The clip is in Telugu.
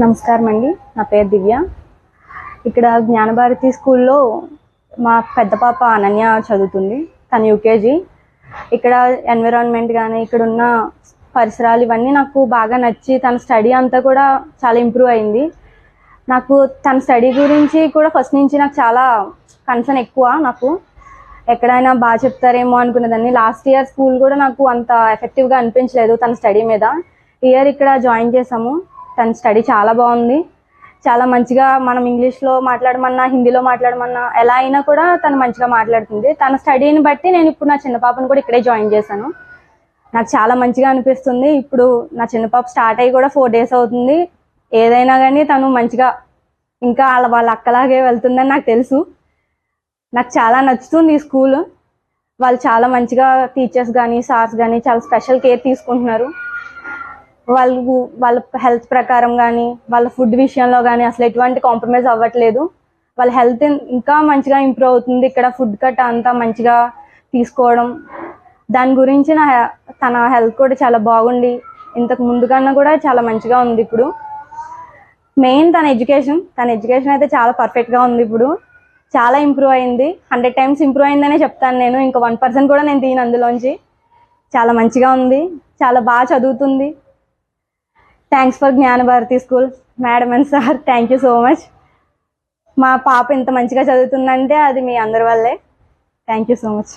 నమస్కారం అండి. నా పేరు దివ్య. ఇక్కడ జ్ఞానభారతి స్కూల్లో మా పెద్ద పాప అనన్య చదువుతుంది. తను యూకేజీ. ఇక్కడ ఎన్విరాన్మెంట్ కానీ ఇక్కడ ఉన్న పరిసరాలు ఇవన్నీ నాకు బాగా నచ్చి తన స్టడీ అంతా కూడా చాలా ఇంప్రూవ్ అయింది. నాకు తన స్టడీ గురించి కూడా ఫస్ట్ నుంచి నాకు చాలా కన్సర్న్ ఎక్కువ. నాకు ఎక్కడైనా బాగా చెప్తారేమో అనుకునేదాన్ని. లాస్ట్ ఇయర్ స్కూల్ కూడా నాకు అంత ఎఫెక్టివ్గా అనిపించలేదు తన స్టడీ మీద. ఇయర్ ఇక్కడ జాయిన్ చేసాము. తన స్టడీ చాలా బాగుంది. చాలా మంచిగా మనం ఇంగ్లీష్లో మాట్లాడమన్నా హిందీలో మాట్లాడమన్నా ఎలా అయినా కూడా తను మంచిగా మాట్లాడుతుంది. తన స్టడీని బట్టి నేను ఇప్పుడు నా చిన్న పాపను కూడా ఇక్కడే జాయిన్ చేశాను. నాకు చాలా మంచిగా అనిపిస్తుంది. ఇప్పుడు నా చిన్న పాప స్టార్ట్ అయ్యి కూడా 4 days అవుతుంది. ఏదైనా కానీ తను మంచిగా ఇంకా వాళ్ళ అక్కలాగే వెళ్తుందని నాకు తెలుసు. నాకు చాలా నచ్చుతుంది ఈ స్కూల్. వాళ్ళు చాలా మంచిగా టీచర్స్ కానీ సార్స్ కానీ చాలా స్పెషల్ కేర్ తీసుకుంటున్నారు. వాళ్ళ హెల్త్ ప్రకారం కానీ వాళ్ళ ఫుడ్ విషయంలో కానీ అసలు ఎటువంటి కాంప్రమైజ్ అవ్వట్లేదు. వాళ్ళ హెల్త్ ఇంకా మంచిగా ఇంప్రూవ్ అవుతుంది. ఇక్కడ ఫుడ్ కట్ అంతా మంచిగా తీసుకోవడం, దాని గురించి తన హెల్త్ కూడా చాలా బాగుండి ఇంతకు ముందు కన్నా కూడా చాలా మంచిగా ఉంది. ఇప్పుడు మెయిన్ తన ఎడ్యుకేషన్ అయితే చాలా పర్ఫెక్ట్గా ఉంది. ఇప్పుడు చాలా ఇంప్రూవ్ అయింది. 100 times ఇంప్రూవ్ అయిందనే చెప్తాను నేను. ఇంకా 1% కూడా నేను తీయను అందులోంచి. చాలా మంచిగా ఉంది. చాలా బాగా చదువుతుంది. Thanks for Gnanabharathi school madam and sir. Thank you so much. మా పాప ఇంత మంచిగా చదువుతుందంటే అది మీ అందరి వల్లే. Thank you so much.